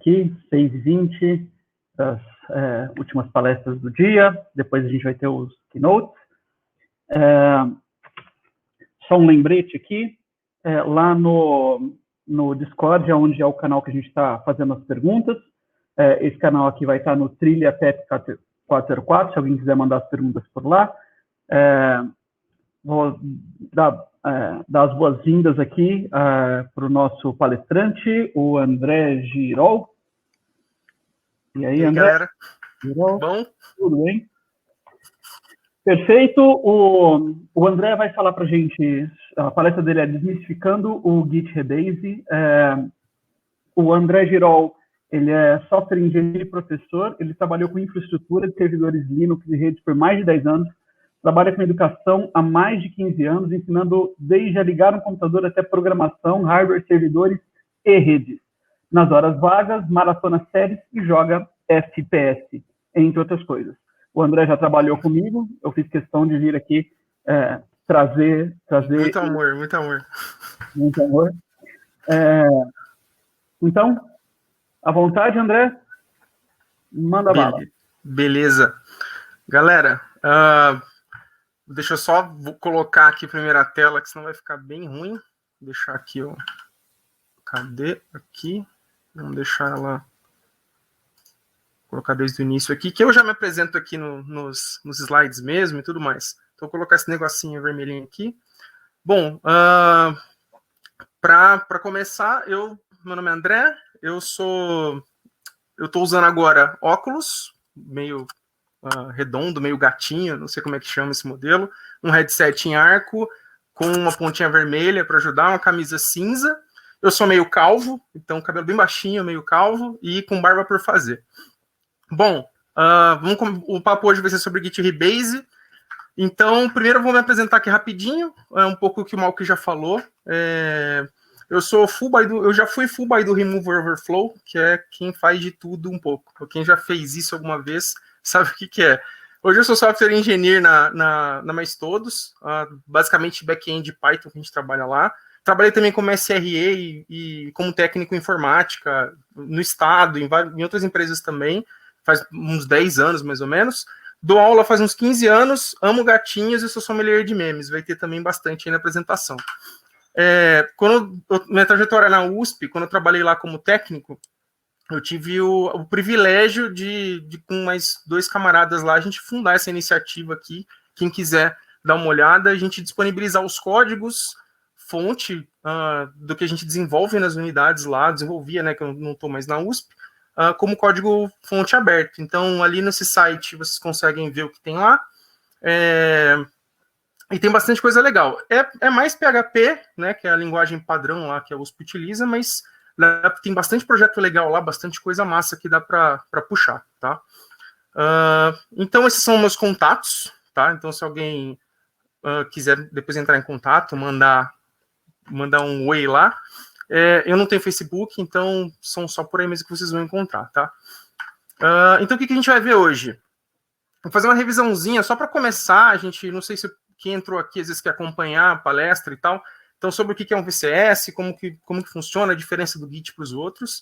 aqui, 6h20, as últimas palestras do dia, depois a gente vai ter os keynotes. Só um lembrete aqui, lá no Discord, onde é o canal que a gente está fazendo as perguntas, esse canal aqui vai estar no Trilha PEP 404, se alguém quiser mandar as perguntas por lá. Vou dar as boas-vindas aqui para o nosso palestrante, o André Girol. E aí, André? Galera? Girol? Bom? Tudo bem? Perfeito. O André vai falar para a gente, a palestra dele é Desmistificando o Git Rebase. O André Girol, ele é software engenheiro e professor, ele trabalhou com infraestrutura de servidores Linux e redes por mais de 10 anos, trabalha com educação há mais de 15 anos, ensinando desde a ligar um computador até programação, hardware, servidores e redes. Nas horas vagas, maratona séries e joga FPS, entre outras coisas. O André já trabalhou comigo, eu fiz questão de vir aqui trazer... Muito amor, muito amor. Muito amor. Então, à vontade, André, manda bala. Beleza. Galera, deixa eu só colocar aqui a primeira tela, que senão vai ficar bem ruim. Vou deixar aqui, ó. Cadê? Aqui. Vamos deixar ela... Colocar desde o início aqui, que eu já me apresento aqui nos slides mesmo e tudo mais. Então, vou colocar esse negocinho vermelhinho aqui. Bom, para começar, meu nome é André, eu estou usando agora óculos, meio redondo, meio gatinho, não sei como é que chama esse modelo, um headset em arco, com uma pontinha vermelha para ajudar, uma camisa cinza. Eu sou meio calvo, então cabelo bem baixinho, meio calvo, e com barba por fazer. Bom, o papo hoje vai ser sobre Git Rebase. Então, primeiro eu vou me apresentar aqui rapidinho, um pouco o que o Malky já falou. Eu já fui full by do Remover Overflow, que é quem faz de tudo um pouco. Quem já fez isso alguma vez sabe o que é. Hoje eu sou software engineer na Mais Todos, basicamente back-end Python que a gente trabalha lá. Trabalhei também como SRE e como técnico em informática, no estado, em outras empresas também. Faz uns 10 anos, mais ou menos. Dou aula faz uns 15 anos, amo gatinhos e sou sommelier de memes. Vai ter também bastante aí na apresentação. Minha trajetória na USP, quando eu trabalhei lá como técnico, eu tive o privilégio de, com mais 2 camaradas lá, a gente fundar essa iniciativa aqui. Quem quiser dar uma olhada, a gente disponibilizar os códigos, fonte do que a gente desenvolve nas unidades lá, desenvolvia, né, que eu não estou mais na USP, como código fonte aberto. Então, ali nesse site, vocês conseguem ver o que tem lá. E tem bastante coisa legal. É mais PHP, né, que é a linguagem padrão lá que a USP utiliza, mas tem bastante projeto legal lá, bastante coisa massa que dá para puxar, tá? Então, esses são meus contatos, tá? Então, se alguém quiser depois entrar em contato, mandar um oi lá. Eu não tenho Facebook, então são só por aí mesmo que vocês vão encontrar, tá? Então, o que a gente vai ver hoje? Vou fazer uma revisãozinha, só para começar, a gente, não sei se quem entrou aqui às vezes quer acompanhar a palestra e tal, então sobre o que é um VCS, como que funciona a diferença do Git para os outros,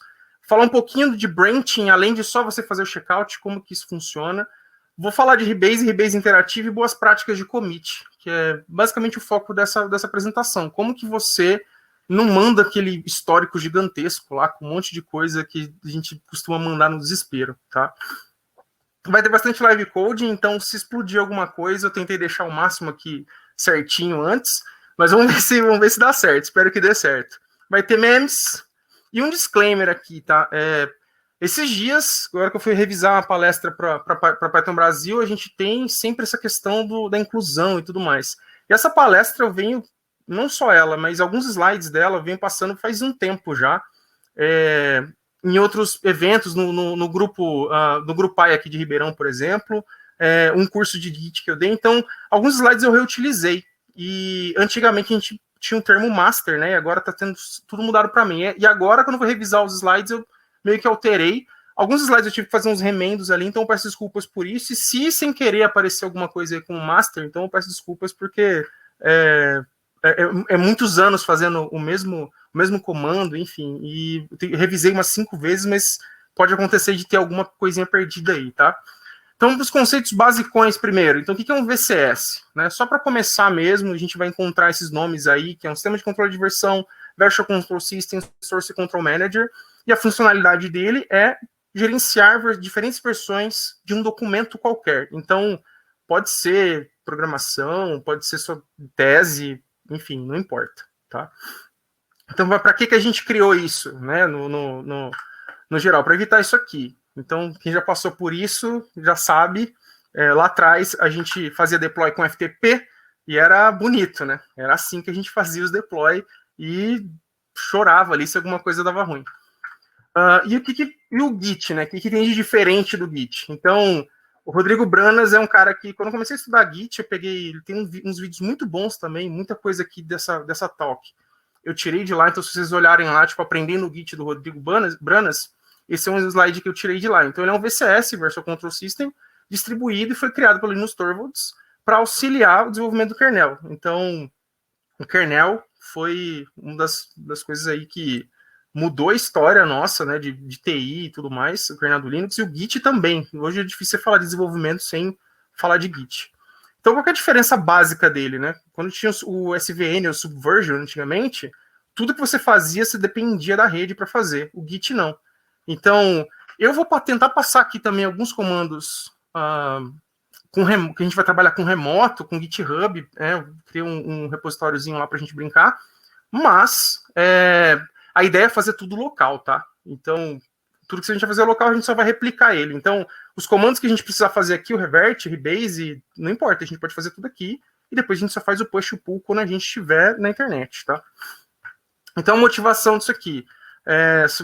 falar um pouquinho de branching, além de só você fazer o checkout, como que isso funciona. Vou falar de Rebase interativo e boas práticas de commit, que é basicamente o foco dessa apresentação, como que você não manda aquele histórico gigantesco lá, com um monte de coisa que a gente costuma mandar no desespero, tá? Vai ter bastante live code, então se explodir alguma coisa, eu tentei deixar o máximo aqui certinho antes, mas vamos ver se dá certo, espero que dê certo. Vai ter memes e um disclaimer aqui, tá? Esses dias, agora que eu fui revisar uma palestra para Python Brasil, a gente tem sempre essa questão da inclusão e tudo mais. E essa palestra eu venho, não só ela, mas alguns slides dela eu venho passando faz um tempo já, em outros eventos, no grupo Pai aqui de Ribeirão, por exemplo, um curso de Git que eu dei. Então, alguns slides eu reutilizei. E antigamente a gente tinha um termo master, né? E agora está tendo tudo mudado para mim. E agora, quando eu vou revisar os slides, eu meio que alterei. Alguns slides eu tive que fazer uns remendos ali, então eu peço desculpas por isso. E se sem querer aparecer alguma coisa aí com o master, então eu peço desculpas porque muitos anos fazendo o mesmo comando, enfim, e revisei umas 5 vezes, mas pode acontecer de ter alguma coisinha perdida aí, tá? Então, os conceitos basicões primeiro. Então, o que é um VCS? Né? Só para começar mesmo, a gente vai encontrar esses nomes aí, que é um sistema de controle de versão, Version Control System, Source Control Manager, e a funcionalidade dele é gerenciar diferentes versões de um documento qualquer. Então, pode ser programação, pode ser sua tese, enfim, não importa, tá? Então, para que a gente criou isso, né, no geral? Para evitar isso aqui. Então, quem já passou por isso já sabe, lá atrás a gente fazia deploy com FTP e era bonito, né? Era assim que a gente fazia os deploy e chorava ali se alguma coisa dava ruim. E o Git, né? O que tem de diferente do Git? Então, o Rodrigo Branas é um cara que, quando eu comecei a estudar Git, eu peguei, ele tem uns vídeos muito bons também, muita coisa aqui dessa talk. Eu tirei de lá, então se vocês olharem lá, tipo, aprendendo o Git do Rodrigo Branas, esse é um slide que eu tirei de lá. Então, ele é um VCS, Version Control System, distribuído e foi criado pelo Linus Torvalds para auxiliar o desenvolvimento do kernel. Então, o kernel foi uma das coisas aí que mudou a história nossa, né, de TI e tudo mais, o kernel do Linux, e o Git também. Hoje é difícil falar de desenvolvimento sem falar de Git. Então, qual que é a diferença básica dele, né? Quando tinha o SVN, o Subversion, antigamente, tudo que você fazia, você dependia da rede para fazer. O Git, não. Então, eu vou tentar passar aqui também alguns comandos que a gente vai trabalhar com remoto, com GitHub, criei um repositóriozinho lá para a gente brincar, mas a ideia é fazer tudo local, tá? Então, tudo que a gente vai fazer local, a gente só vai replicar ele. Então, os comandos que a gente precisa fazer aqui, o revert, rebase, não importa, a gente pode fazer tudo aqui, e depois a gente só faz o push e o pull quando a gente estiver na internet, tá? Então, a motivação disso aqui.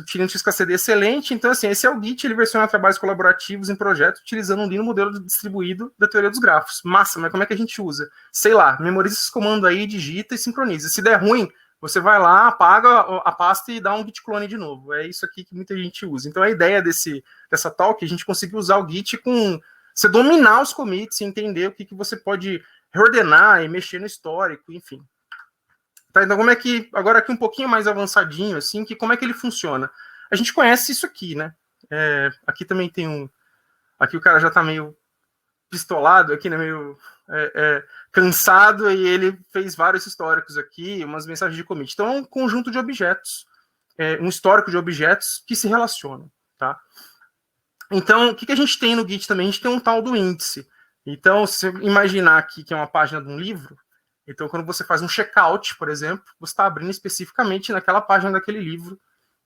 Tirando XKCD excelente, então assim, esse é o Git, ele versiona trabalhos colaborativos em projetos utilizando um lindo modelo distribuído da teoria dos grafos. Massa, mas como é que a gente usa? Sei lá, memoriza esses comandos aí, digita e sincroniza. Se der ruim, você vai lá, apaga a pasta e dá um git clone de novo. É isso aqui que muita gente usa. Então a ideia dessa talk é a gente conseguir usar o Git com você dominar os commits e entender o que você pode reordenar e mexer no histórico, enfim. Tá, então, como é que, agora aqui um pouquinho mais avançadinho, assim, como é que ele funciona? A gente conhece isso aqui, né? Aqui também tem aqui o cara já tá meio pistolado, aqui, né? Meio cansado, e ele fez vários históricos aqui, umas mensagens de commit. Então, é um conjunto de objetos, um histórico de objetos que se relacionam, tá? Então, o que a gente tem no Git também? A gente tem um tal do índice. Então, se você imaginar aqui que é uma página de um livro, então, quando você faz um checkout, por exemplo, você está abrindo especificamente naquela página daquele livro,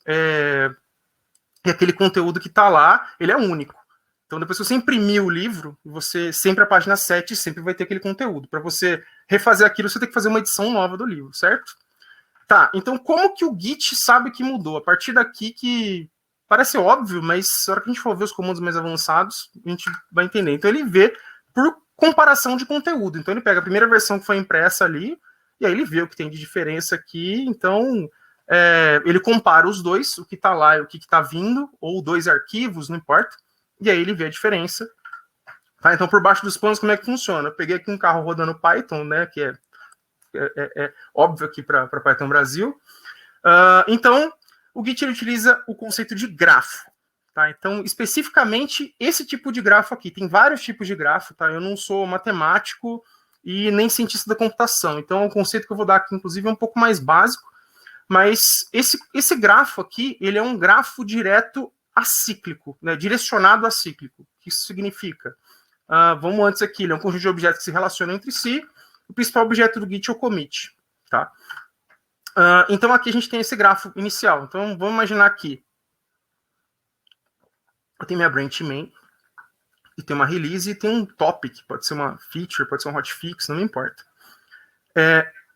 e aquele conteúdo que está lá, ele é único. Então, depois que você imprimir o livro, você sempre a página 7 sempre vai ter aquele conteúdo. Para você refazer aquilo, você tem que fazer uma edição nova do livro, certo? Tá, então como que o Git sabe que mudou? A partir daqui que parece óbvio, mas na hora que a gente for ver os comandos mais avançados, a gente vai entender. Então, ele vê por comparação de conteúdo. Então, ele pega a primeira versão que foi impressa ali, e aí ele vê o que tem de diferença aqui. Então, ele compara os dois, o que está lá e o que está vindo, ou dois arquivos, não importa, e aí ele vê a diferença. Tá? Então, por baixo dos panos, como é que funciona? Eu peguei aqui um carro rodando Python, né, que é óbvio aqui para Python Brasil. Então, o Git ele utiliza o conceito de grafo. Tá? Então, especificamente, esse tipo de grafo aqui. Tem vários tipos de grafo, tá? Eu não sou matemático e nem cientista da computação. Então, o conceito que eu vou dar aqui, inclusive, é um pouco mais básico. Mas esse grafo aqui, ele é um grafo direto acíclico, né? Direcionado acíclico. O que isso significa? Vamos antes aqui. Ele é um conjunto de objetos que se relacionam entre si. O principal objeto do Git é o commit. Tá? Então, aqui a gente tem esse grafo inicial. Então, vamos imaginar aqui. Eu tenho minha branch main, e tem uma release, e tem um topic, pode ser uma feature, pode ser um hotfix, não me importa.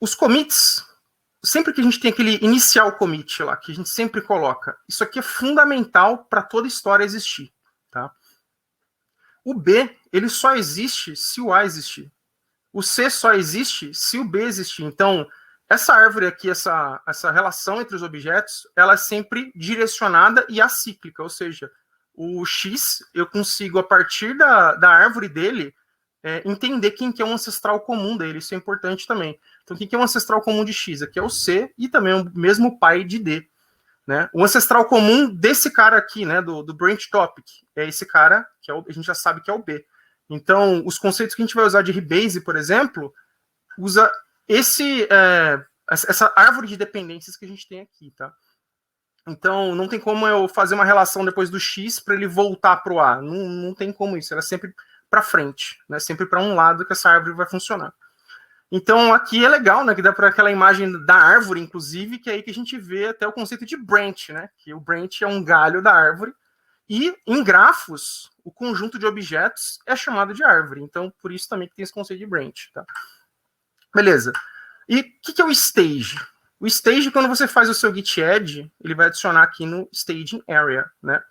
Os commits, sempre que a gente tem aquele inicial commit lá, que a gente sempre coloca, isso aqui é fundamental para toda história existir. Tá? O B, ele só existe se o A existir. O C só existe se o B existir. Então, essa árvore aqui, essa relação entre os objetos, ela é sempre direcionada e acíclica, ou seja, o X, eu consigo, a partir da árvore dele, entender quem que é o ancestral comum dele. Isso é importante também. Então, quem que é o ancestral comum de X? Aqui é o C e também o mesmo pai de D. né? O ancestral comum desse cara aqui, né, do branch topic, é esse cara, que a gente já sabe que é o B. Então, os conceitos que a gente vai usar de rebase, por exemplo, usa essa árvore de dependências que a gente tem aqui, tá? Então, não tem como eu fazer uma relação depois do X para ele voltar para o A. Não tem como isso. Ela é sempre para frente, né? Sempre para um lado que essa árvore vai funcionar. Então, aqui é legal, né? Que dá para aquela imagem da árvore, inclusive, que é aí que a gente vê até o conceito de branch, né? Que o branch é um galho da árvore. E em grafos, o conjunto de objetos é chamado de árvore. Então, por isso também que tem esse conceito de branch, tá? Beleza. E o que é o stage? O stage, quando você faz o seu git add, ele vai adicionar aqui no staging area, né?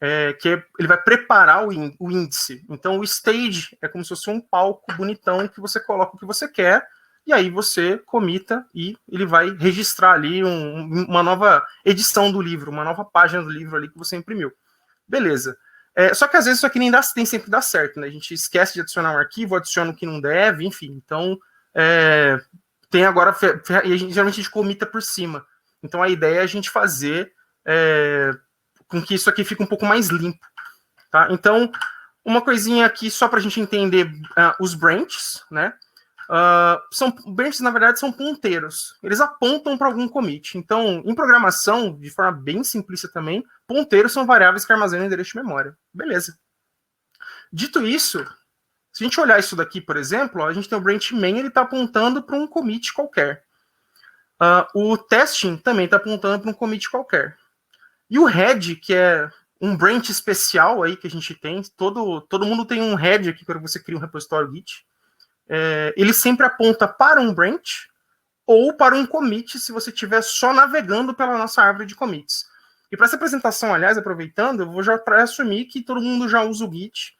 Ele vai preparar o índice. Então, o stage é como se fosse um palco bonitão que você coloca o que você quer, e aí você comita e ele vai registrar ali uma nova edição do livro, uma nova página do livro ali que você imprimiu. Beleza. Só que às vezes isso aqui nem sempre dá certo, né? A gente esquece de adicionar um arquivo, adiciona o que não deve, enfim. Então, tem agora, e geralmente a gente comita por cima. Então a ideia é a gente fazer com que isso aqui fique um pouco mais limpo. Tá? Então, uma coisinha aqui só para a gente entender os branches, né? Branches, na verdade, são ponteiros. Eles apontam para algum commit. Então, em programação, de forma bem simplista também, ponteiros são variáveis que armazenam endereço de memória. Beleza. Dito isso, se a gente olhar isso daqui, por exemplo, ó, a gente tem o branch main, ele está apontando para um commit qualquer. O testing também está apontando para um commit qualquer. E o head, que é um branch especial aí que a gente tem, todo mundo tem um head aqui quando você cria um repositório Git. Ele sempre aponta para um branch ou para um commit se você estiver só navegando pela nossa árvore de commits. E para essa apresentação, aliás, aproveitando, eu vou já assumir que todo mundo já usa o Git,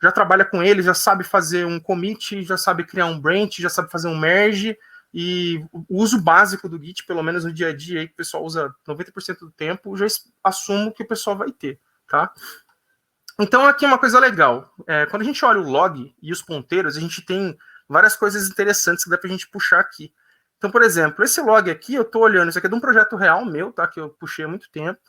já trabalha com ele, já sabe fazer um commit, já sabe criar um branch, já sabe fazer um merge, e o uso básico do Git, pelo menos no dia a dia, aí, que o pessoal usa 90% do tempo, já assumo que o pessoal vai ter, tá? Então, aqui é uma coisa legal. Quando a gente olha o log e os ponteiros, a gente tem várias coisas interessantes que dá pra gente puxar aqui. Então, por exemplo, esse log aqui, eu tô olhando, isso aqui é de um projeto real meu, tá? Que eu puxei há muito tempo.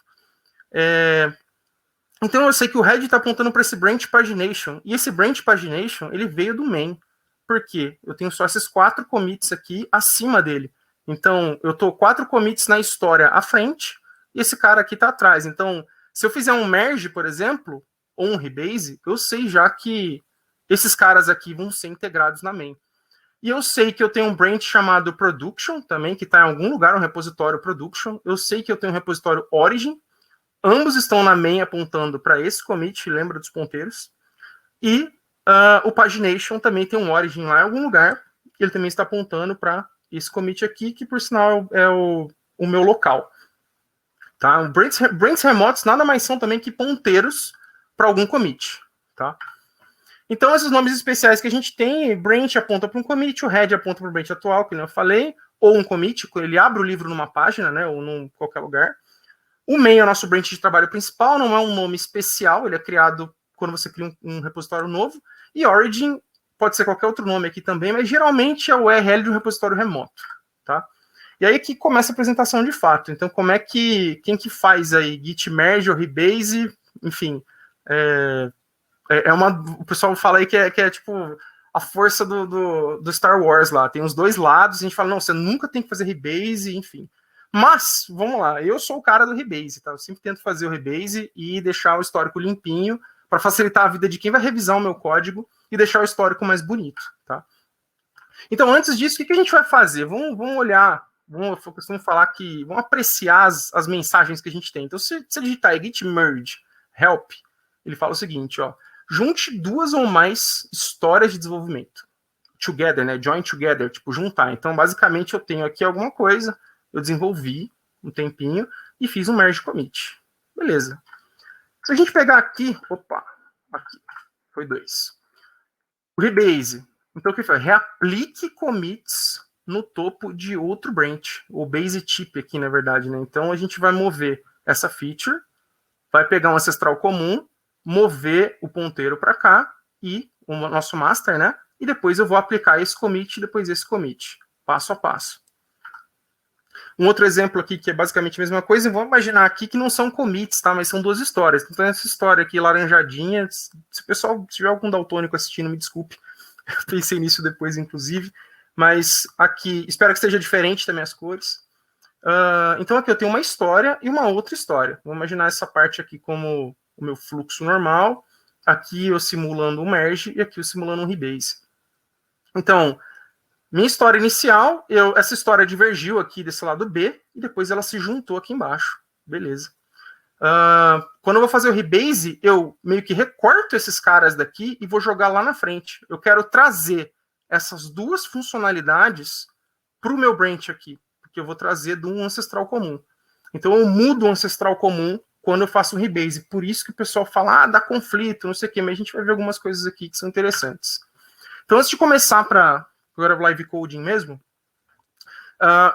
Então, eu sei que o head está apontando para esse branch pagination. E esse branch pagination, ele veio do main. Por quê? Eu tenho só esses 4 commits aqui acima dele. Então, eu tô 4 commits na história à frente, e esse cara aqui está atrás. Então, se eu fizer um merge, por exemplo, ou um rebase, eu sei já que esses caras aqui vão ser integrados na main. E eu sei que eu tenho um branch chamado production também, que está em algum lugar, um repositório production. Eu sei que eu tenho um repositório origin. Ambos estão na main apontando para esse commit, lembra dos ponteiros. E o pagination também tem um origin lá em algum lugar. Ele também está apontando para esse commit aqui, que por sinal é o meu local. Tá? Branches remotos nada mais são também que ponteiros para algum commit. Tá? Então, esses nomes especiais que a gente tem, branch aponta para um commit, o head aponta para o branch atual, que eu falei, ou um commit, ele abre o livro numa página, né, ou em qualquer lugar. O main é o nosso branch de trabalho principal, não é um nome especial, ele é criado quando você cria um repositório novo. E origin pode ser qualquer outro nome aqui também, mas geralmente é o URL de um repositório remoto. Tá? E aí que começa a apresentação de fato. Então, quem que faz aí git merge ou rebase, enfim, o pessoal fala aí que é tipo a força do Star Wars lá. Tem os dois lados, a gente fala, não, você nunca tem que fazer rebase, enfim. Mas, vamos lá, eu sou o cara do rebase, tá? Eu sempre tento fazer o rebase e deixar o histórico limpinho para facilitar a vida de quem vai revisar o meu código e deixar o histórico mais bonito, tá? Então, antes disso, o que a gente vai fazer? Vamos olhar, vamos falar aqui, vamos apreciar as mensagens que a gente tem. Então, se você digitar aí, git merge help, ele fala o seguinte, ó, junte 2 ou mais histórias de desenvolvimento. Together, né? Join together, tipo, juntar. Então, basicamente, eu tenho aqui alguma coisa, eu desenvolvi um tempinho e fiz um merge commit. Beleza. Se a gente pegar aqui, aqui, foi 2. O rebase. Então, o que foi? Reaplique commits no topo de outro branch, ou base tip aqui, na verdade, né? Então, a gente vai mover essa feature, vai pegar um ancestral comum, mover o ponteiro para cá e o nosso master, né? E depois eu vou aplicar esse commit e depois esse commit, passo a passo. Um outro exemplo aqui, que é basicamente a mesma coisa, vamos imaginar aqui que não são commits, tá? Mas são duas histórias. Então, essa história aqui, laranjadinha, se o pessoal tiver algum daltônico assistindo, me desculpe. Eu pensei nisso depois, inclusive. Mas aqui, espero que esteja diferente também as cores. Então, aqui eu tenho uma história e uma outra história. Vamos imaginar essa parte aqui como o meu fluxo normal. Aqui eu simulando um merge e aqui eu simulando um rebase. Então, minha história inicial, essa história divergiu aqui desse lado B e depois ela se juntou aqui embaixo. Beleza. Quando eu vou fazer o rebase, eu meio que recorto esses caras daqui e vou jogar lá na frente. Eu quero trazer essas duas funcionalidades para o meu branch aqui, porque eu vou trazer de um ancestral comum. Então eu mudo o ancestral comum quando eu faço o rebase. Por isso que o pessoal fala, dá conflito, não sei o quê, mas a gente vai ver algumas coisas aqui que são interessantes. Então, antes de começar para agora live coding mesmo,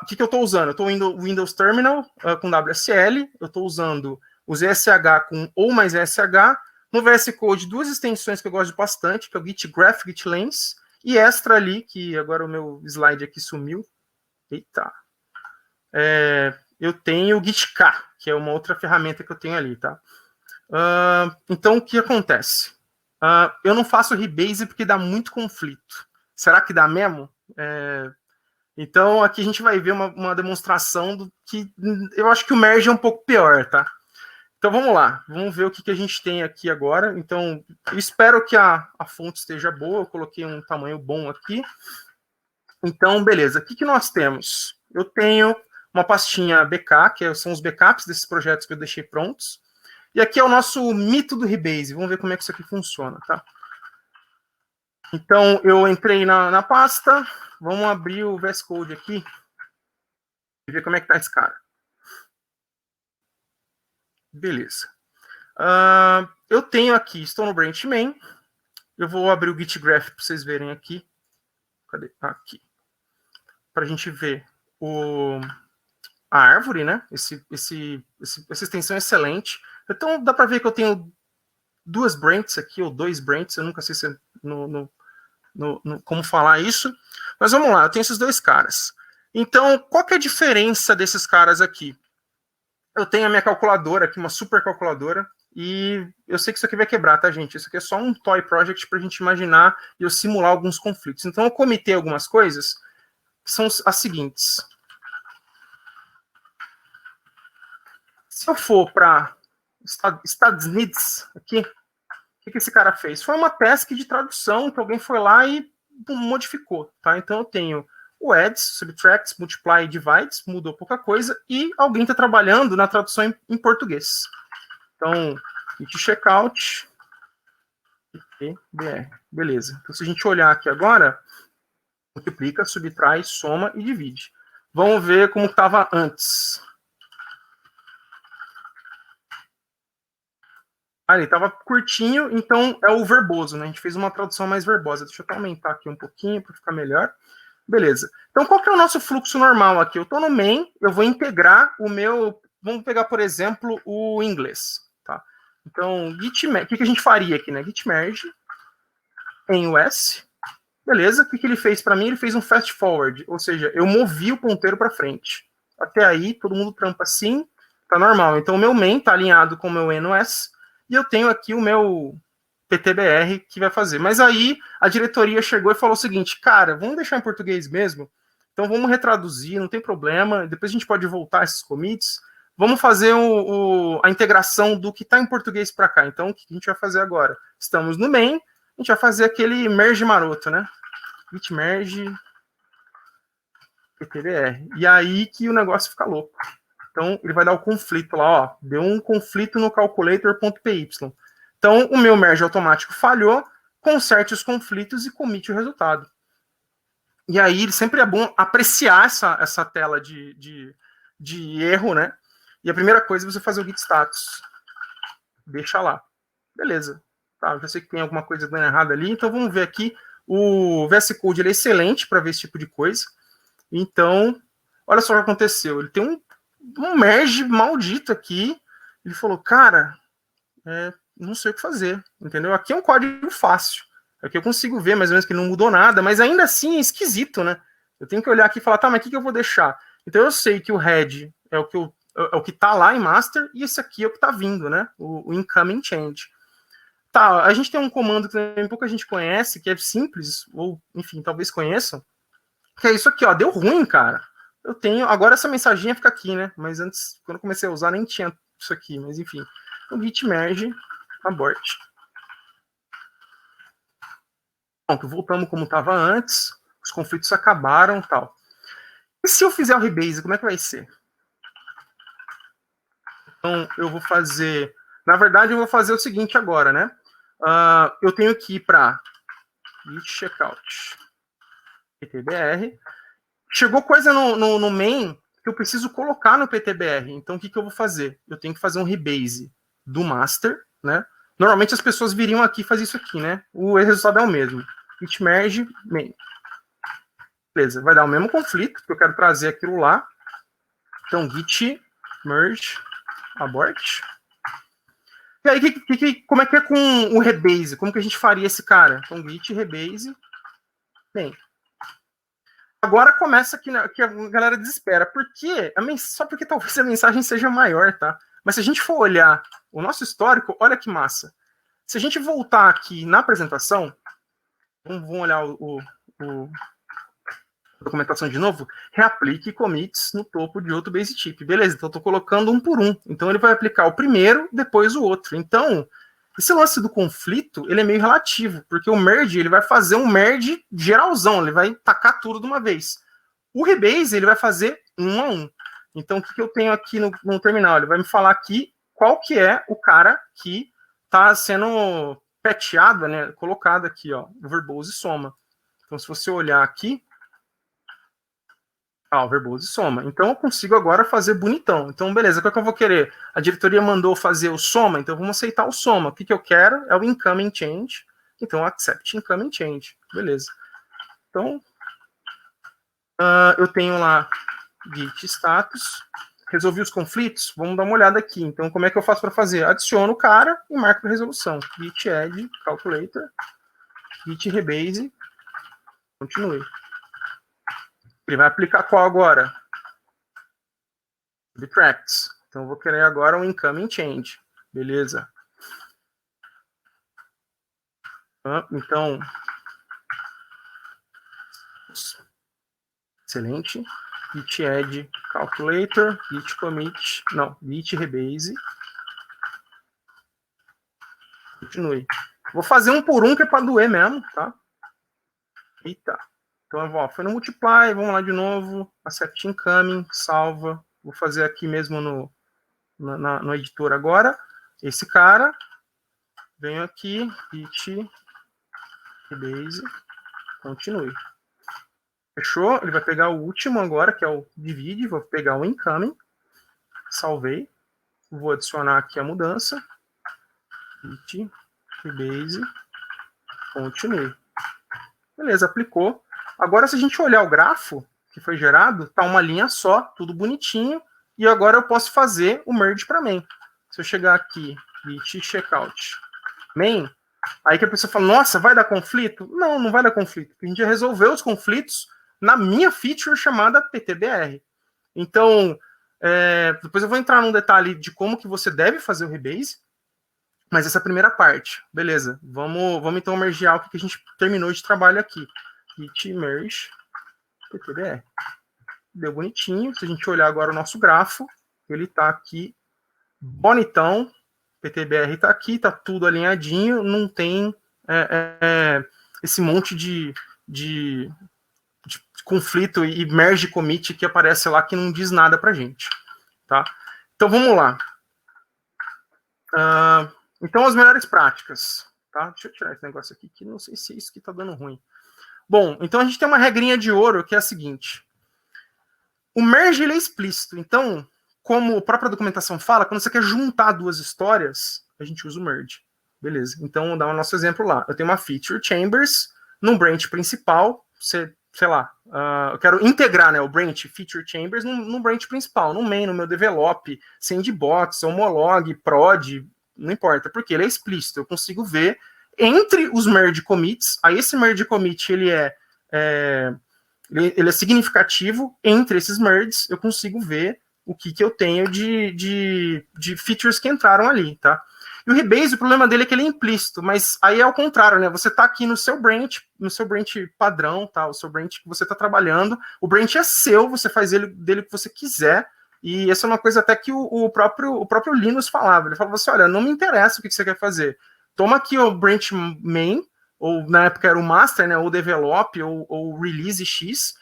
o que eu estou usando? Eu estou indo Windows Terminal com WSL, eu estou usando o ZSH com ou mais SH, no VS Code duas extensões que eu gosto bastante, que é o GitGraph, GitLens, e extra ali, que agora o meu slide aqui sumiu. Eita. Eu tenho o GitK, que é uma outra ferramenta que eu tenho ali, tá? Então, o que acontece? Eu não faço rebase porque dá muito conflito. Será que dá mesmo? Então, aqui a gente vai ver uma demonstração do que eu acho que o merge é um pouco pior, tá? Então, vamos lá. Vamos ver o que a gente tem aqui agora. Então, eu espero que a fonte esteja boa. Eu coloquei um tamanho bom aqui. Então, beleza. O que nós temos? Eu tenho uma pastinha BK, que são os backups desses projetos que eu deixei prontos. E aqui é o nosso mito do rebase. Vamos ver como é que isso aqui funciona, tá? Então, eu entrei na pasta. Vamos abrir o VS Code aqui e ver como é que tá esse cara. Beleza. Eu tenho aqui, estou no branch main. Eu vou abrir o GitGraph para vocês verem aqui. Cadê? Aqui. Para a gente ver a árvore, né? Essa extensão é excelente. Então, dá para ver que eu tenho duas branches aqui, ou dois branches. Eu nunca sei se como falar isso. Mas vamos lá, eu tenho esses dois caras. Então, qual que é a diferença desses caras aqui? Eu tenho a minha calculadora aqui, uma super calculadora, e eu sei que isso aqui vai quebrar, tá, gente? Isso aqui é só um toy project para a gente imaginar e eu simular alguns conflitos. Então, eu comitei algumas coisas, que são as seguintes. Se eu for para Stadsnitz aqui, o que esse cara fez? Foi uma task de tradução que alguém foi lá e modificou, tá? Então, eu tenho o adds, subtracts, multiply e divides, mudou pouca coisa, e alguém está trabalhando na tradução em português. Então, git checkout, br, beleza. Então, se a gente olhar aqui agora, multiplica, subtrai, soma e divide. Vamos ver como estava antes. Ele estava curtinho, então é o verboso, né? A gente fez uma tradução mais verbosa. Deixa eu até aumentar aqui um pouquinho para ficar melhor. Beleza. Então, qual que é o nosso fluxo normal aqui? Eu estou no main, eu vou integrar o meu... Vamos pegar, por exemplo, o inglês. Tá? Então, git merge, o que a gente faria aqui, né? Git merge em US. Beleza. O que ele fez para mim? Ele fez um fast forward, ou seja, eu movi o ponteiro para frente. Até aí, todo mundo trampa assim, tá normal. Então, o meu main está alinhado com o meu NOS, e eu tenho aqui o meu PTBR que vai fazer. Mas aí a diretoria chegou e falou o seguinte, cara, vamos deixar em português mesmo? Então vamos retraduzir, não tem problema, depois a gente pode voltar esses commits, vamos fazer a integração do que está em português para cá. Então o que a gente vai fazer agora? Estamos no main, a gente vai fazer aquele merge maroto, né? Git merge PTBR. E aí que o negócio fica louco. Então ele vai dar o conflito lá, ó, deu um conflito no calculator.py. Então, o meu merge automático falhou, conserte os conflitos e comite o resultado. E aí, sempre é bom apreciar essa tela de erro, né? E a primeira coisa é você fazer o git status. Deixa lá. Beleza. Tá, eu já sei que tem alguma coisa dando errado ali, então vamos ver aqui. O VS Code ele é excelente para ver esse tipo de coisa. Então, olha só o que aconteceu. Ele tem um merge maldito aqui. Ele falou, cara... não sei o que fazer, entendeu? Aqui é um código fácil. Aqui eu consigo ver mais ou menos que não mudou nada, mas ainda assim é esquisito, né? Eu tenho que olhar aqui e falar, tá, mas o que eu vou deixar? Então eu sei que o head é o que está lá em master, e esse aqui é o que está vindo, né? O incoming change. Tá, a gente tem um comando que também pouca gente conhece, que é simples, ou, enfim, talvez conheçam, que é isso aqui, ó, deu ruim, cara. Eu tenho, agora essa mensaginha fica aqui, né? Mas antes, quando eu comecei a usar, nem tinha isso aqui, mas enfim. O git merge abort. Pronto, voltamos como estava antes, os conflitos acabaram e tal. E se eu fizer o rebase, como é que vai ser? Então, eu vou fazer... Na verdade, eu vou fazer o seguinte agora, né? Eu tenho que ir para git checkout ptbr. Chegou coisa no main que eu preciso colocar no ptbr. Então, o que eu vou fazer? Eu tenho que fazer um rebase do master, né? Normalmente as pessoas viriam aqui e fazer isso aqui, né? O resultado é o mesmo. Git merge main. Beleza, vai dar o mesmo conflito, porque eu quero trazer aquilo lá. Então, git merge abort. E aí, como é que é com o rebase? Como que a gente faria esse cara? Então, git rebase. Bem, agora começa que a galera desespera. Por quê? Só porque talvez a mensagem seja maior, tá? Mas se a gente for olhar o nosso histórico, olha que massa. Se a gente voltar aqui na apresentação, vamos olhar a documentação de novo, reaplique commits no topo de outro base type. Beleza, então eu estou colocando um por um. Então ele vai aplicar o primeiro, depois o outro. Então, esse lance do conflito, ele é meio relativo, porque o merge, ele vai fazer um merge geralzão, ele vai tacar tudo de uma vez. O rebase, ele vai fazer um a um. Então, o que eu tenho aqui no terminal? Ele vai me falar aqui qual que é o cara que está sendo patchado, né, colocado aqui, ó, o verbose soma. Então, se você olhar aqui, o verbose soma. Então, eu consigo agora fazer bonitão. Então, beleza, qual que eu vou querer? A diretoria mandou fazer o soma, então vamos aceitar o soma. O que eu quero é o incoming change. Então, accept incoming change. Beleza. Então, eu tenho lá git status. Resolvi os conflitos? Vamos dar uma olhada aqui. Então, como é que eu faço para fazer? Adiciono o cara e marco a resolução. Git add calculator. Git rebase. Continue. Ele vai aplicar qual agora? Subtracts. Então, eu vou querer agora um incoming change. Beleza. Então, excelente. Git add calculator, git commit, não, git rebase. Continue. Vou fazer um por um, que é para doer mesmo, tá? Eita. Então, foi no multiply, vamos lá de novo, accept incoming, salva. Vou fazer aqui mesmo no editor agora. Esse cara, venho aqui, git rebase, continue. Fechou? Ele vai pegar o último agora, que é o divide, vou pegar o incoming, salvei, vou adicionar aqui a mudança, git rebase, continue. Beleza, aplicou. Agora, se a gente olhar o grafo que foi gerado, tá uma linha só, tudo bonitinho, e agora eu posso fazer o merge para main. Se eu chegar aqui, git checkout main, aí que a pessoa fala, nossa, vai dar conflito? Não, não vai dar conflito, porque a gente já resolveu os conflitos na minha feature chamada PTBR. Então, depois eu vou entrar num detalhe de como que você deve fazer o rebase, mas essa é a primeira parte. Beleza, vamos então mergear o que a gente terminou de trabalho aqui. Git merge PTBR. Deu bonitinho. Se a gente olhar agora o nosso grafo, ele está aqui bonitão. PTBR está aqui, está tudo alinhadinho, não tem esse monte de conflito e merge commit que aparece lá que não diz nada pra gente, tá? Então vamos lá. Então as melhores práticas, tá? Deixa eu tirar esse negócio aqui que não sei se é isso que tá dando ruim. Bom, então a gente tem uma regrinha de ouro que é a seguinte: o merge ele é explícito. Então, como a própria documentação fala, quando você quer juntar duas histórias, a gente usa o merge. Beleza. Então, vou dar o nosso exemplo lá. Eu tenho uma feature chambers num branch principal, sei lá, eu quero integrar, né, o branch feature chambers no branch principal, no main, no meu develop, sandbox, homolog, prod, não importa, porque ele é explícito, eu consigo ver entre os merge commits. Aí esse merge commit, ele é ele é significativo. Entre esses merges, eu consigo ver o que eu tenho de features que entraram ali, tá? E o rebase, o problema dele é que ele é implícito, mas aí é ao contrário, né? Você está aqui no seu branch padrão, tá? O seu branch que você está trabalhando, o branch é seu, você faz dele o que você quiser, e essa é uma coisa até que o próprio Linus falava. Ele falava assim, olha, não me interessa o que você quer fazer. Toma aqui o branch main, ou na época era o master, né? Ou develop, ou release X,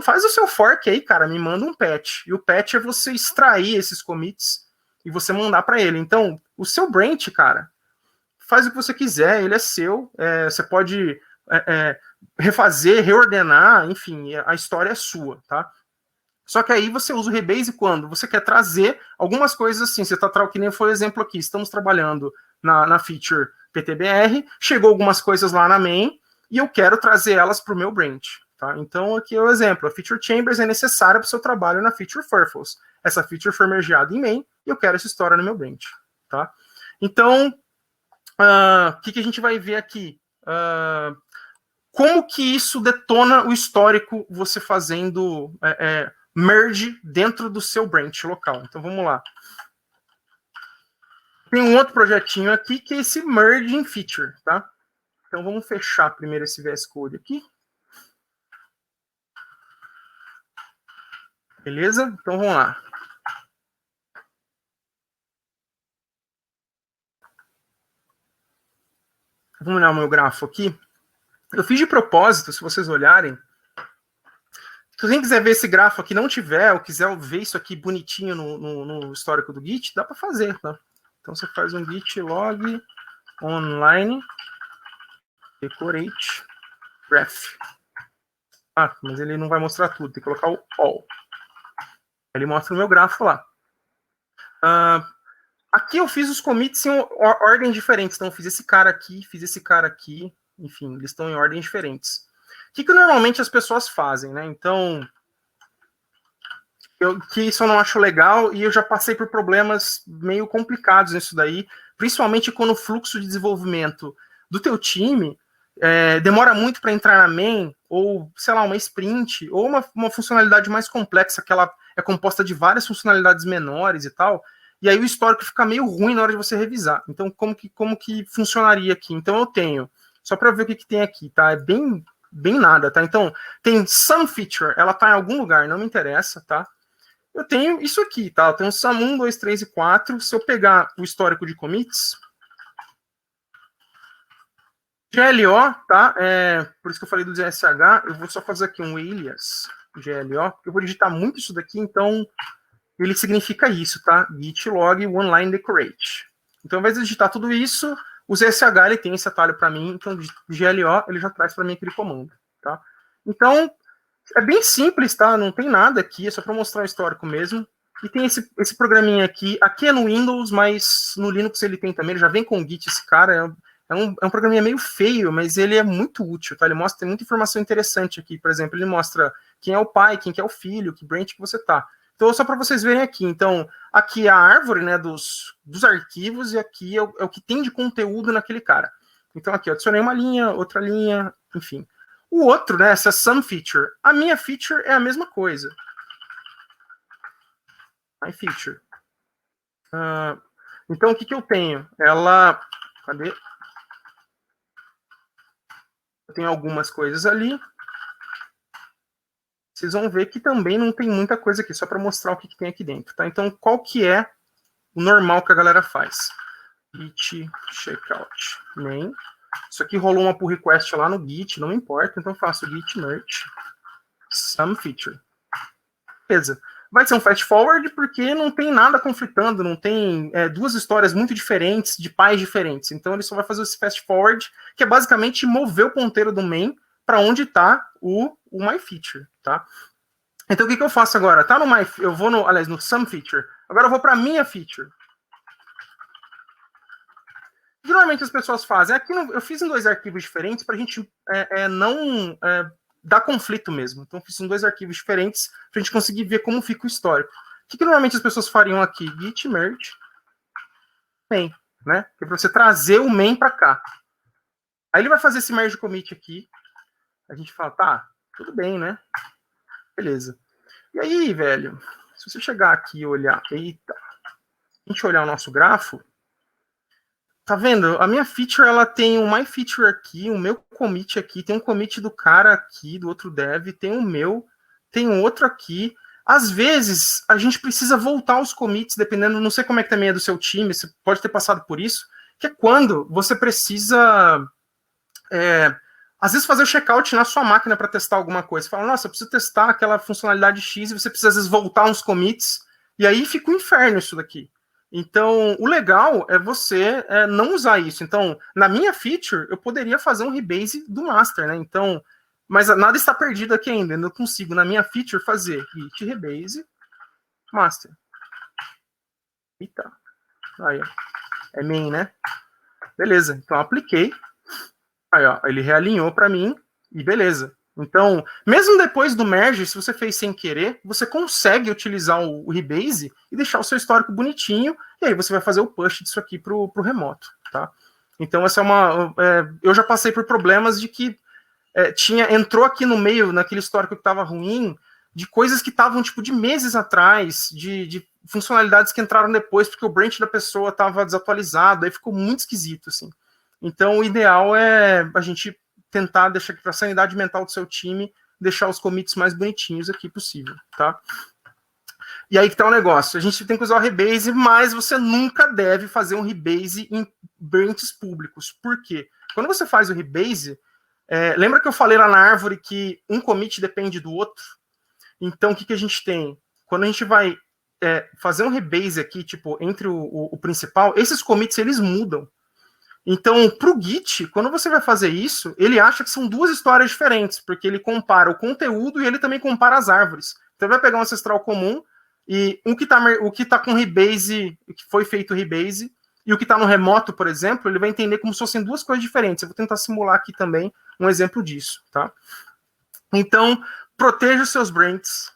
faz o seu fork aí, cara, me manda um patch. E o patch é você extrair esses commits e você mandar para ele. Então, o seu branch, cara, faz o que você quiser, ele é seu, você pode refazer, reordenar, enfim, a história é sua, tá? Só que aí você usa o rebase quando você quer trazer algumas coisas assim, você tá, que nem foi o exemplo aqui, estamos trabalhando na feature PTBR, chegou algumas coisas lá na main, e eu quero trazer elas para o meu branch. Tá? Então, aqui é o exemplo. A feature chambers é necessária para o seu trabalho na feature Furfels. Essa feature foi mergeada em main e eu quero essa história no meu branch. Tá? Então, o que a gente vai ver aqui? Como que isso detona o histórico você fazendo merge dentro do seu branch local. Então, vamos lá. Tem um outro projetinho aqui que é esse merge in feature. Tá? Então, vamos fechar primeiro esse VS Code aqui. Beleza? Então vamos lá. Vamos olhar o meu grafo aqui. Eu fiz de propósito, se vocês olharem. Se alguém quiser ver esse grafo aqui, não tiver, ou quiser ver isso aqui bonitinho no histórico do Git, dá para fazer, tá? Então você faz um git log online decorate graph. Ah, mas ele não vai mostrar tudo, tem que colocar o all. Ele mostra o meu grafo lá. Aqui eu fiz os commits em ordens diferentes. Então eu fiz esse cara aqui, enfim, eles estão em ordens diferentes. O que normalmente as pessoas fazem, né? Então, que isso eu não acho legal e eu já passei por problemas meio complicados nisso daí, principalmente quando o fluxo de desenvolvimento do teu time demora muito para entrar na main, ou, sei lá, uma sprint, ou uma funcionalidade mais complexa, que ela é composta de várias funcionalidades menores e tal, e aí o histórico fica meio ruim na hora de você revisar. Então, como que funcionaria aqui? Então, eu tenho, só para ver o que tem aqui, tá? É bem nada, tá? Então, tem some feature, ela tá em algum lugar, não me interessa, tá? Eu tenho isso aqui, tá? Eu tenho some 1, 2, 3 e 4. Se eu pegar o histórico de commits, GLO, tá? Por isso que eu falei do ZSH, eu vou só fazer aqui um alias GLO, porque eu vou digitar muito isso daqui, então ele significa isso, tá? Git log one line decorate. Então, ao invés de digitar tudo isso, o ZSH ele tem esse atalho para mim, então GLO ele já traz para mim aquele comando, tá? Então, é bem simples, tá? Não tem nada aqui, é só para mostrar o histórico mesmo. E tem esse programinha aqui. Aqui é no Windows, mas no Linux ele tem também. Ele já vem com o Git, esse cara. É um programinha meio feio, mas ele é muito útil, tá? Ele mostra, tem muita informação interessante aqui. Por exemplo, ele mostra quem é o pai, quem que é o filho, que branch que você tá. Então, só para vocês verem aqui. Então, aqui é a árvore, né, dos arquivos, e aqui é o que tem de conteúdo naquele cara. Então, aqui eu adicionei uma linha, outra linha, enfim. O outro, né, essa some feature. A minha feature é a mesma coisa. My feature. Então, o que eu tenho? Cadê? Eu tenho algumas coisas ali. Vocês vão ver que também não tem muita coisa aqui, só para mostrar o que tem aqui dentro, tá? Então, qual que é o normal que a galera faz? Git checkout main. Isso aqui rolou uma pull request lá no Git, não importa, então eu faço git merge some feature. Beleza. Vai ser um fast forward porque não tem nada conflitando, não tem duas histórias muito diferentes, de pais diferentes. Então ele só vai fazer esse fast forward, que é basicamente mover o ponteiro do main para onde está o my feature, tá? Então o que eu faço agora? Tá no my, eu vou no some feature. Agora eu vou para minha feature. Geralmente as pessoas fazem. Aqui eu fiz em 2 arquivos diferentes para a gente não dar conflito mesmo. Então eu fiz em 2 arquivos diferentes para a gente conseguir ver como fica o histórico. O que normalmente as pessoas fariam aqui? Git merge main, né? Que é para você trazer o main para cá. Aí ele vai fazer esse merge commit aqui. A gente fala, tá, tudo bem, né? Beleza. E aí, velho, se você chegar aqui e olhar, eita, a gente olhar o nosso grafo, tá vendo? A minha feature, ela tem um my feature aqui, o meu commit aqui, tem um commit do cara aqui, do outro dev, tem o meu, tem um outro aqui. Às vezes, a gente precisa voltar aos commits, dependendo, não sei como é que também é do seu time, você pode ter passado por isso, que é quando você precisa, às vezes, fazer o checkout na sua máquina para testar alguma coisa. Você fala, nossa, eu preciso testar aquela funcionalidade X, e você precisa, às vezes, voltar uns commits, e aí fica um inferno isso daqui. Então, o legal é você não usar isso. Então, na minha feature, eu poderia fazer um rebase do master, né? Então, mas nada está perdido aqui ainda. Eu não consigo, na minha feature, fazer git rebase master. Eita. Aí, ó. É main, né? Beleza. Então, apliquei. Aí, ó. Ele realinhou para mim e beleza. Então, mesmo depois do merge, se você fez sem querer, você consegue utilizar o rebase e deixar o seu histórico bonitinho, e aí você vai fazer o push disso aqui para o remoto, tá? Então, essa é uma... eu já passei por problemas de que entrou aqui no meio, naquele histórico que estava ruim, de coisas que estavam, tipo, de meses atrás, de funcionalidades que entraram depois, porque o branch da pessoa estava desatualizado, aí ficou muito esquisito, assim. Então, o ideal é a gente tentar deixar para a sanidade mental do seu time, deixar os commits mais bonitinhos aqui possível, tá? E aí que tá o negócio, a gente tem que usar o rebase, mas você nunca deve fazer um rebase em branches públicos. Por quê? Quando você faz o rebase, lembra que eu falei lá na árvore que um commit depende do outro? Então, o que a gente tem? Quando a gente vai fazer um rebase aqui, tipo, entre o principal, esses commits, eles mudam. Então, para o Git, quando você vai fazer isso, ele acha que são duas histórias diferentes, porque ele compara o conteúdo e ele também compara as árvores. Então, ele vai pegar um ancestral comum e o que tá com rebase, que foi feito rebase, e o que está no remoto, por exemplo, ele vai entender como se fossem duas coisas diferentes. Eu vou tentar simular aqui também um exemplo disso, tá? Então, proteja os seus branches.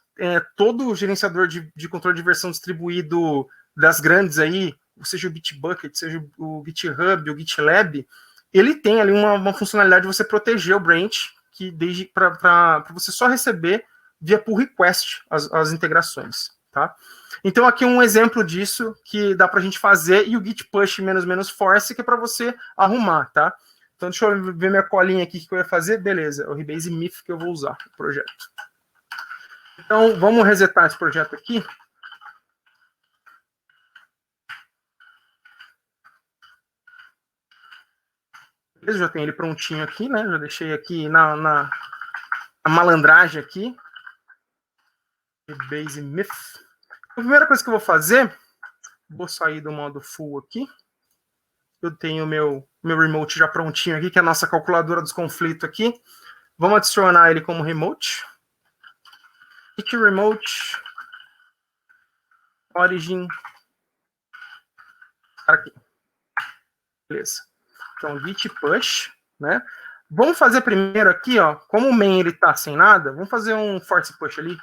Todo gerenciador de controle de versão distribuído das grandes aí, seja o Bitbucket, seja o GitHub, o GitLab, ele tem ali uma funcionalidade de você proteger o branch, que desde para você só receber via pull request as integrações, tá? Então aqui um exemplo disso que dá para a gente fazer, e o git push -- force, que é para você arrumar, tá? Então deixa eu ver minha colinha aqui que eu ia fazer, beleza, é o rebase myth que eu vou usar no projeto. Então vamos resetar esse projeto aqui. Eu já tenho ele prontinho aqui, né? Já deixei aqui na malandragem aqui. Base myth. A primeira coisa que eu vou fazer, vou sair do modo full aqui. Eu tenho meu remote já prontinho aqui, que é a nossa calculadora dos conflitos aqui. Vamos adicionar ele como remote. Git remote origin. Aqui. Beleza. Então, git push, né? Vamos fazer primeiro aqui, ó, como o main ele tá sem nada, vamos fazer um force push ali.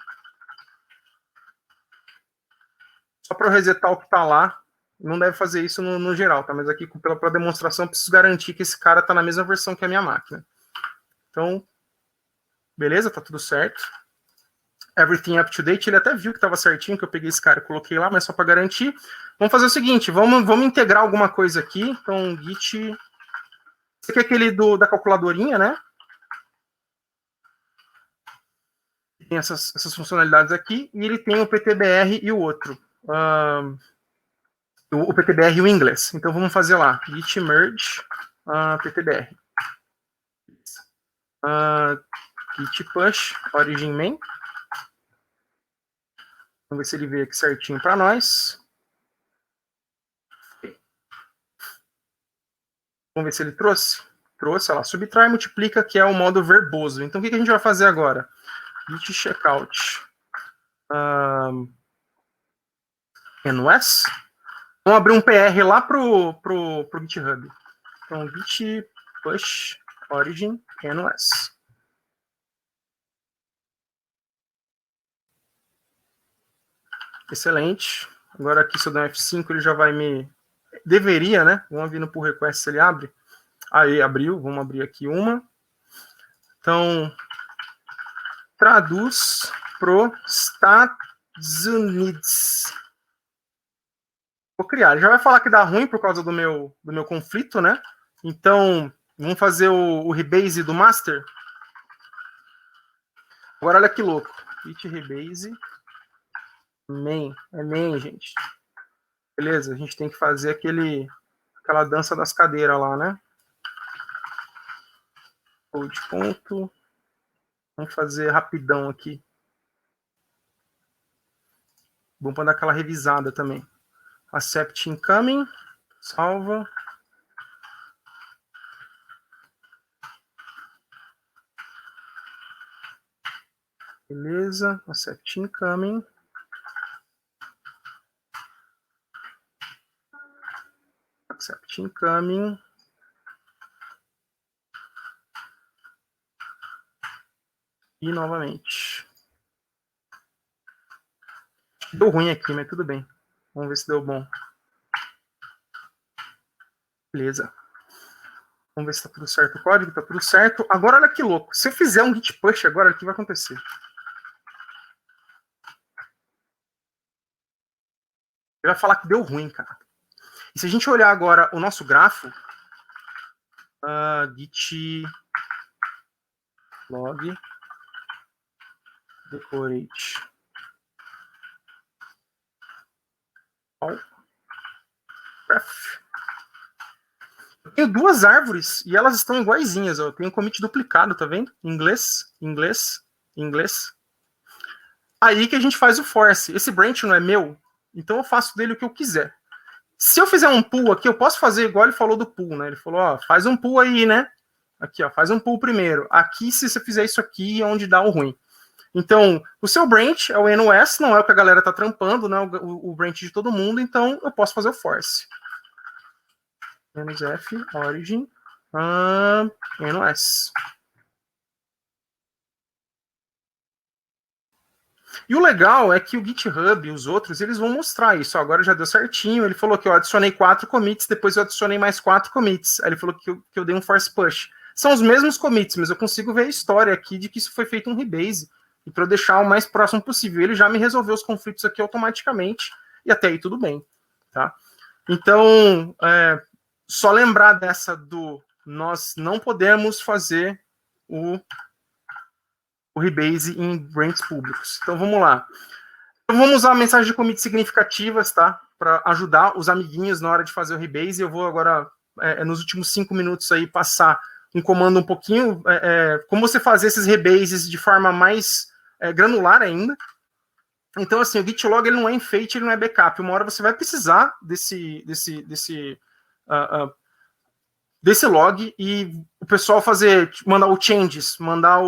Só para eu resetar o que tá lá. Não deve fazer isso no geral, tá? Mas aqui, pela demonstração, eu preciso garantir que esse cara tá na mesma versão que a minha máquina. Então, beleza, tá tudo certo. Everything up to date, ele até viu que estava certinho, que eu peguei esse cara e coloquei lá, mas só para garantir. Vamos fazer o seguinte, vamos integrar alguma coisa aqui. Então, git... Esse aqui é aquele da calculadorinha, né? Tem essas funcionalidades aqui, e ele tem o PTBR e o outro. O PTBR e o inglês. Então, vamos fazer lá. Git merge PTBR. Git push origin main. Vamos ver se ele veio aqui certinho para nós. Vamos ver se ele trouxe. Trouxe, olha lá, subtrai e multiplica, que é o modo verboso. Então, o que a gente vai fazer agora? Git checkout. NOS. Vamos abrir um PR lá pro GitHub. Então, git push origin NOS. Excelente. Agora aqui, se eu der um F5, ele já vai me... Deveria, né? Vamos abrir no pull request se ele abre. Aí, abriu. Vamos abrir aqui uma. Então, traduz pro Estados Unidos. Vou criar. Ele já vai falar que dá ruim por causa do meu conflito, né? Então, vamos fazer o rebase do master. Agora, olha que louco. Git rebase main. É main, gente. Beleza, a gente tem que fazer aquela dança das cadeiras lá, né? Code ponto. Vamos fazer rapidão aqui. Bom para dar aquela revisada também. Accept incoming. Salva. Beleza. Accept incoming. Accept incoming. E novamente. Deu ruim aqui, mas tudo bem. Vamos ver se deu bom. Beleza. Vamos ver se tá tudo certo o código. Tá tudo certo. Agora, olha que louco. Se eu fizer um git push agora, o que vai acontecer? Ele vai falar que deu ruim, cara. E se a gente olhar agora o nosso grafo, git log decorate all graph. Eu tenho duas árvores e elas estão iguaizinhas. Eu tenho um commit duplicado, tá vendo? Inglês, inglês, inglês. Aí que a gente faz o force. Esse branch não é meu, então eu faço dele o que eu quiser. Se eu fizer um pull aqui, eu posso fazer igual ele falou do pull, né? Ele falou, ó, faz um pull aí, né? Aqui, ó, faz um pull primeiro. Aqui, se você fizer isso aqui, é onde dá o ruim. Então, o seu branch é o NOS, não é o que a galera tá trampando, não é o branch de todo mundo, então eu posso fazer o force. -f, origin, NOS. E o legal é que o GitHub e os outros, eles vão mostrar isso. Agora já deu certinho. Ele falou que eu adicionei 4 commits, depois eu adicionei mais 4 commits. Aí ele falou que eu dei um force push. São os mesmos commits, mas eu consigo ver a história aqui de que isso foi feito um rebase. E para eu deixar o mais próximo possível. Ele já me resolveu os conflitos aqui automaticamente. E até aí tudo bem. Tá? Então, só lembrar dessa do nós não podemos fazer o rebase em branches públicos. Então, vamos lá. Então, vamos usar a mensagem de commit significativas, tá? Para ajudar os amiguinhos na hora de fazer o rebase. Eu vou agora, nos últimos 5 minutos aí, passar um comando um pouquinho, como você fazer esses rebases de forma mais granular ainda. Então, assim, o git log ele não é enfeite, ele não é backup. Uma hora você vai precisar desse log e o pessoal mandar o changes, mandar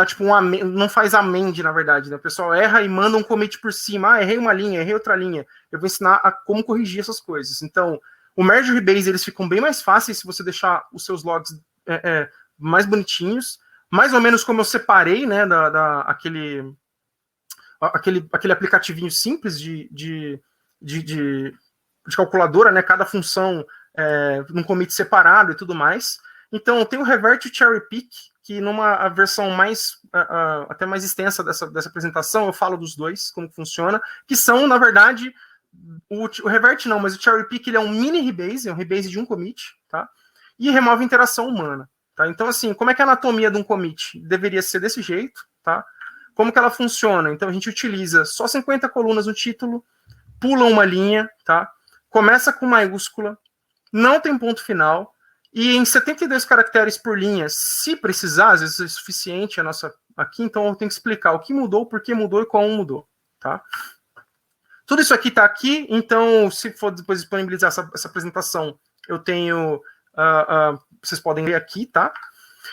tipo não faz amend, na verdade, né? O pessoal erra e manda um commit por cima. Errei uma linha, errei outra linha. Eu vou ensinar a como corrigir essas coisas. Então, o merge e o rebase, eles ficam bem mais fáceis se você deixar os seus logs mais bonitinhos. Mais ou menos como eu separei, né, aquele aplicativinho simples de calculadora, né? Cada função num commit separado e tudo mais. Então, tem o revert e o cherry pick, que numa versão até mais extensa dessa apresentação, eu falo dos dois, como funciona, que são, na verdade, o revert não, mas o cherry pick ele é um mini rebase, é um rebase de um commit, tá? E remove interação humana, tá? Então, assim, como é que é a anatomia de um commit? Deveria ser desse jeito, tá? Como que ela funciona? Então, a gente utiliza só 50 colunas no título, pula uma linha, tá? Começa com maiúscula, não tem ponto final, e em 72 caracteres por linha, se precisar, às vezes é suficiente a nossa aqui, então eu tenho que explicar o que mudou, por que mudou e como mudou, tá? Tudo isso aqui está aqui, então se for depois disponibilizar essa apresentação, eu tenho, vocês podem ler aqui, tá?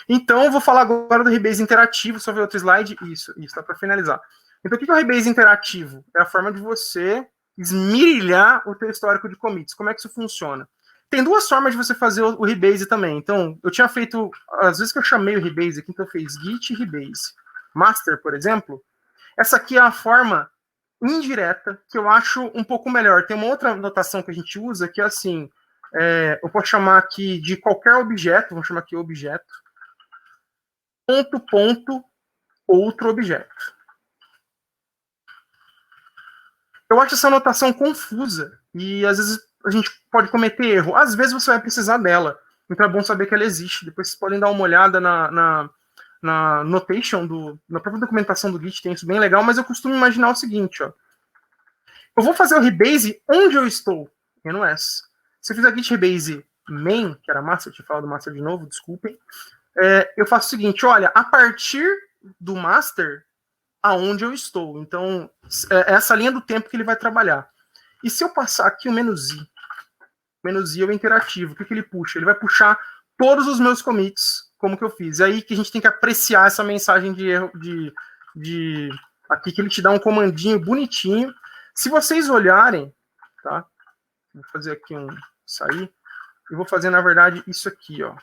Então eu vou falar agora do rebase interativo, só ver outro slide, isso, tá para finalizar. Então o que é o rebase interativo? É a forma de você esmirilhar o teu histórico de commits. Como é que isso funciona? Tem duas formas de você fazer o rebase também. Então, eu tinha feito, às vezes que eu chamei o rebase aqui, então eu fiz git rebase master, por exemplo. Essa aqui é a forma indireta, que eu acho um pouco melhor. Tem uma outra notação que a gente usa, que é assim, eu posso chamar aqui de qualquer objeto, vamos chamar aqui objeto, ponto, outro objeto. Eu acho essa notação confusa e às vezes a gente pode cometer erro. Às vezes você vai precisar dela. Então é bom saber que ela existe. Depois vocês podem dar uma olhada na notation, na própria documentação do Git, tem isso bem legal, mas eu costumo imaginar o seguinte, ó. Eu vou fazer o rebase onde eu estou, no S. Se eu fizer git rebase main, que era master, eu tinha falado master de novo, desculpem, eu faço o seguinte, olha, a partir do master, aonde eu estou. Então, é essa linha do tempo que ele vai trabalhar. E se eu passar aqui o -i é o interativo, o que ele puxa? Ele vai puxar todos os meus commits, como que eu fiz. É aí que a gente tem que apreciar essa mensagem de erro, aqui que ele te dá um comandinho bonitinho. Se vocês olharem, tá? Vou fazer aqui sair. Eu vou fazer, na verdade, isso aqui, ó.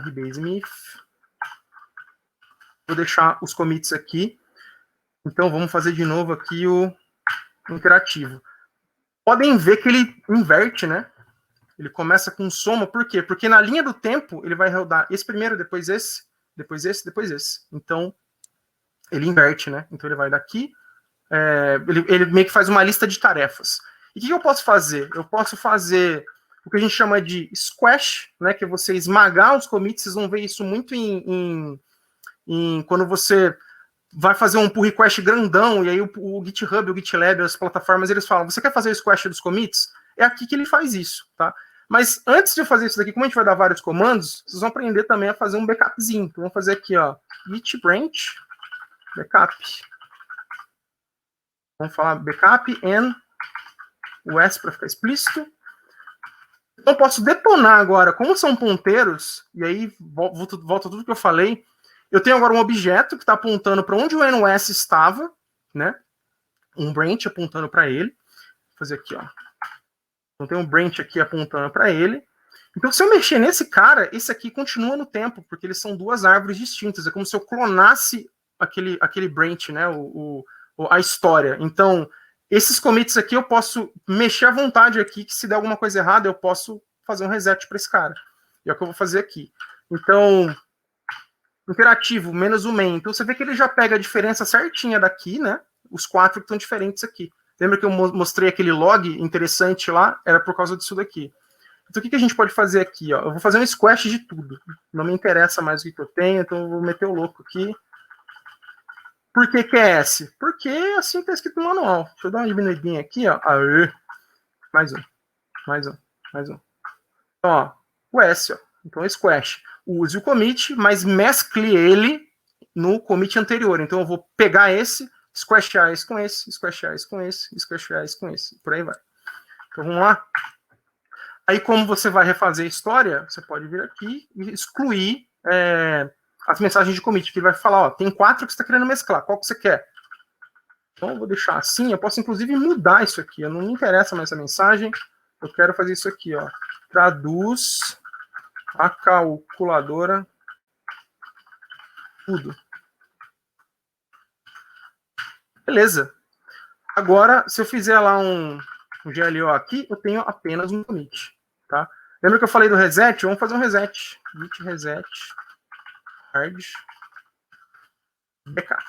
Rebase Myth. Vou deixar os commits aqui. Então, vamos fazer de novo aqui o interativo. Podem ver que ele inverte, né? Ele começa com soma. Por quê? Porque na linha do tempo, ele vai rodar esse primeiro, depois esse, depois esse, depois esse. Então, ele inverte, né? Então, ele vai daqui. Ele meio que faz uma lista de tarefas. E o que eu posso fazer? Eu posso fazer o que a gente chama de squash, né? Que é você esmagar os commits. Vocês vão ver isso muito quando você vai fazer um pull request grandão, e aí o GitHub, o GitLab, as plataformas, eles falam, você quer fazer o squash dos commits? É aqui que ele faz isso, tá? Mas antes de eu fazer isso daqui, como a gente vai dar vários comandos, vocês vão aprender também a fazer um backupzinho. Então, vamos fazer aqui, ó, git branch, backup. Vamos falar backup and o S para ficar explícito. Então, eu posso detonar agora, como são ponteiros, e aí volta tudo que eu falei. Eu tenho agora um objeto que está apontando para onde o NOS estava, né? Um branch apontando para ele. Vou fazer aqui, ó. Então tem um branch aqui apontando para ele. Então, se eu mexer nesse cara, esse aqui continua no tempo, porque eles são duas árvores distintas. É como se eu clonasse aquele branch, né? A história. Então, esses commits aqui eu posso mexer à vontade aqui, que se der alguma coisa errada, eu posso fazer um reset para esse cara. E é o que eu vou fazer aqui. Então, interativo, menos o main. Então, você vê que ele já pega a diferença certinha daqui, né? Os 4 que estão diferentes aqui. Lembra que eu mostrei aquele log interessante lá? Era por causa disso daqui. Então, o que a gente pode fazer aqui? Ó? Eu vou fazer um squash de tudo. Não me interessa mais o que eu tenho, então eu vou meter o louco aqui. Por que é S? Porque assim está escrito no manual. Deixa eu dar uma diminuidinha aqui, ó. Aê. Mais um. Então, ó, o S, ó. Então, squash. Use o commit, mas mescle ele no commit anterior. Então, eu vou pegar esse, squashar esse com esse, squashar esse com esse, squashar esse com esse. Por aí vai. Então, vamos lá. Aí, como você vai refazer a história, você pode vir aqui e excluir as mensagens de commit, que ele vai falar, ó, tem 4 que você está querendo mesclar, qual que você quer? Então, eu vou deixar assim, eu posso, inclusive, mudar isso aqui, não me interessa mais essa mensagem, eu quero fazer isso aqui, ó, traduz a calculadora tudo. Beleza. Agora, se eu fizer lá um GLO aqui, eu tenho apenas um commit, tá? Lembra que eu falei do reset? Vamos fazer um reset. Git reset hard backup.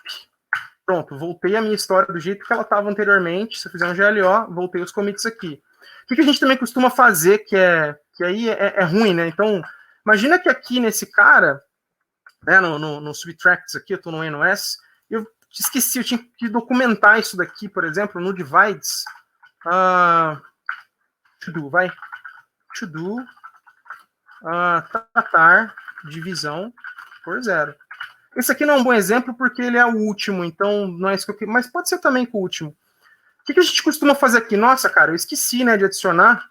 Pronto, voltei a minha história do jeito que ela estava anteriormente. Se eu fizer um GLO, voltei os commits aqui. O que a gente também costuma fazer, que aí é ruim, né? Então, imagina que aqui nesse cara, né, no subtracts aqui, eu estou no NOS, eu esqueci, eu tinha que documentar isso daqui, por exemplo, no divides. To do, vai. To do. Tratar divisão por 0. Esse aqui não é um bom exemplo porque ele é o último, então não é isso que eu quero, mas pode ser também com o último. O que a gente costuma fazer aqui? Nossa, cara, eu esqueci, né, de adicionar.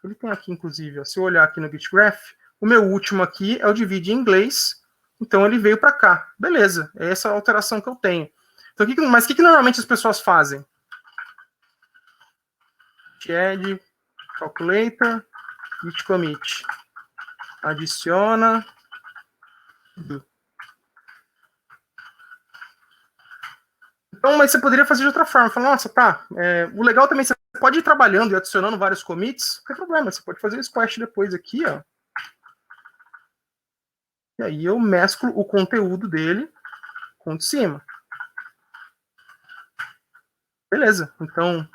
Ele tem aqui, inclusive, ó, se eu olhar aqui no Git Graph, o meu último aqui é o divide em inglês, então ele veio para cá. Beleza, é essa a alteração que eu tenho. Então, mas o que normalmente as pessoas fazem? Add calculator, git commit. Adiciona. Então, mas você poderia fazer de outra forma. Falar, nossa, tá. O legal também, você pode ir trabalhando e adicionando vários commits. Não tem problema, você pode fazer o squash depois aqui, ó. E aí eu mesclo o conteúdo dele com o de cima. Beleza. Então,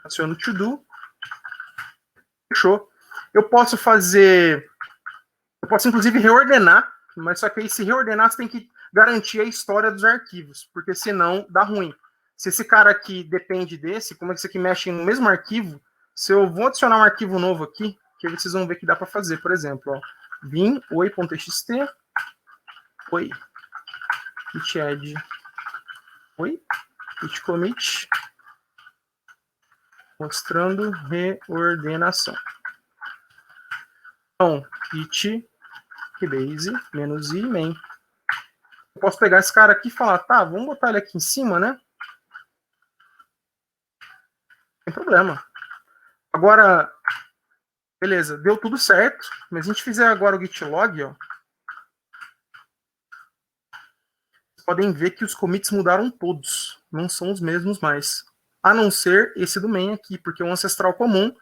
adiciono to do. Fechou. Eu posso inclusive reordenar, mas só que aí se reordenar você tem que garantir a história dos arquivos, porque senão dá ruim. Se esse cara aqui depende desse, como é que isso aqui mexe no mesmo arquivo, se eu vou adicionar um arquivo novo aqui, que vocês vão ver que dá para fazer, por exemplo, ó, vim oi.txt, oi, git add, oi, git commit, mostrando reordenação. Então, git rebase -i main. Eu posso pegar esse cara aqui e falar, tá, vamos botar ele aqui em cima, né? Sem problema. Agora, beleza, deu tudo certo, mas se a gente fizer agora o git log, ó, vocês podem ver que os commits mudaram todos, não são os mesmos mais, a não ser esse do main aqui, porque é um ancestral comum,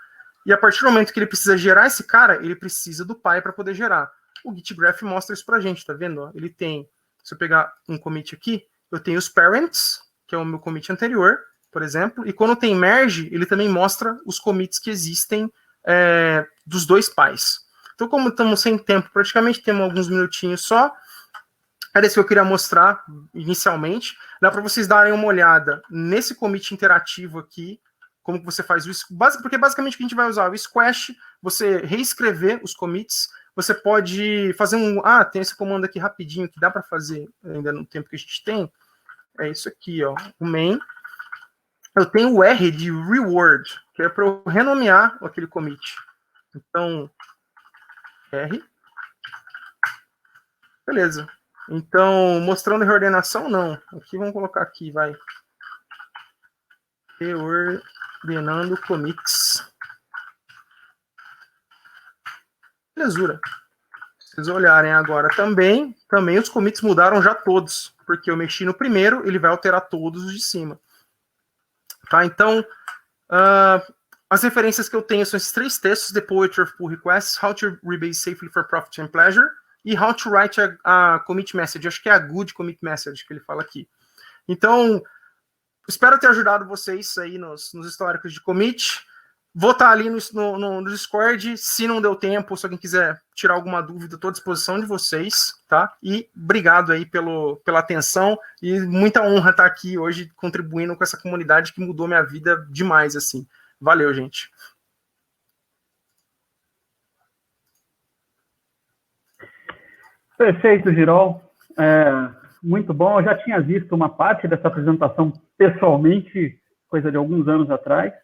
e a partir do momento que ele precisa gerar esse cara, ele precisa do pai para poder gerar. O Git Graph mostra isso pra gente, tá vendo? Ele tem, se eu pegar um commit aqui, eu tenho os parents, que é o meu commit anterior, por exemplo, e quando tem merge, ele também mostra os commits que existem dos dois pais. Então, como estamos sem tempo, praticamente temos alguns minutinhos só, era isso que eu queria mostrar inicialmente. Dá para vocês darem uma olhada nesse commit interativo aqui, como que você faz isso, porque basicamente o que a gente vai usar, o squash, você reescrever os commits, você pode fazer tem esse comando aqui rapidinho, que dá para fazer ainda no tempo que a gente tem, é isso aqui, ó, o main. Eu tenho o R de reward, que é para eu renomear aquele commit. Então, R. Beleza. Então, mostrando reordenação, não. Aqui, vamos colocar aqui, vai. Reordenando commits. Belezura. Se vocês olharem agora também os commits mudaram já todos, porque eu mexi no primeiro, ele vai alterar todos os de cima. Tá, então, as referências que eu tenho são esses 3 textos: The Poetry of Pull Requests, How to Rebase Safely for Profit and Pleasure, e How to Write a Commit Message. Acho que é a Good Commit Message que ele fala aqui. Então, espero ter ajudado vocês aí nos históricos de commit. Vou estar ali no Discord, se não deu tempo, se alguém quiser tirar alguma dúvida, estou à disposição de vocês, tá? E obrigado aí pela atenção, e muita honra estar aqui hoje contribuindo com essa comunidade que mudou minha vida demais, assim. Valeu, gente. Perfeito, Girol. Muito bom. Eu já tinha visto uma parte dessa apresentação pessoalmente, coisa de alguns anos atrás.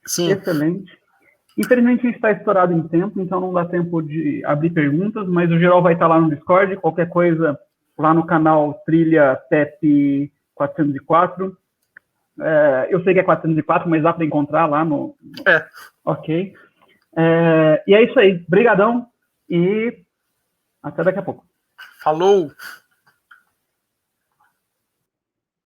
Sim. Excelente. Infelizmente, a gente está estourado em tempo, então não dá tempo de abrir perguntas, mas o Girol vai estar lá no Discord, qualquer coisa lá no canal Trilha PEP 404. Eu sei que é 404, mas dá para encontrar lá no... Ok. E é isso aí. Brigadão e até daqui a pouco. Falou!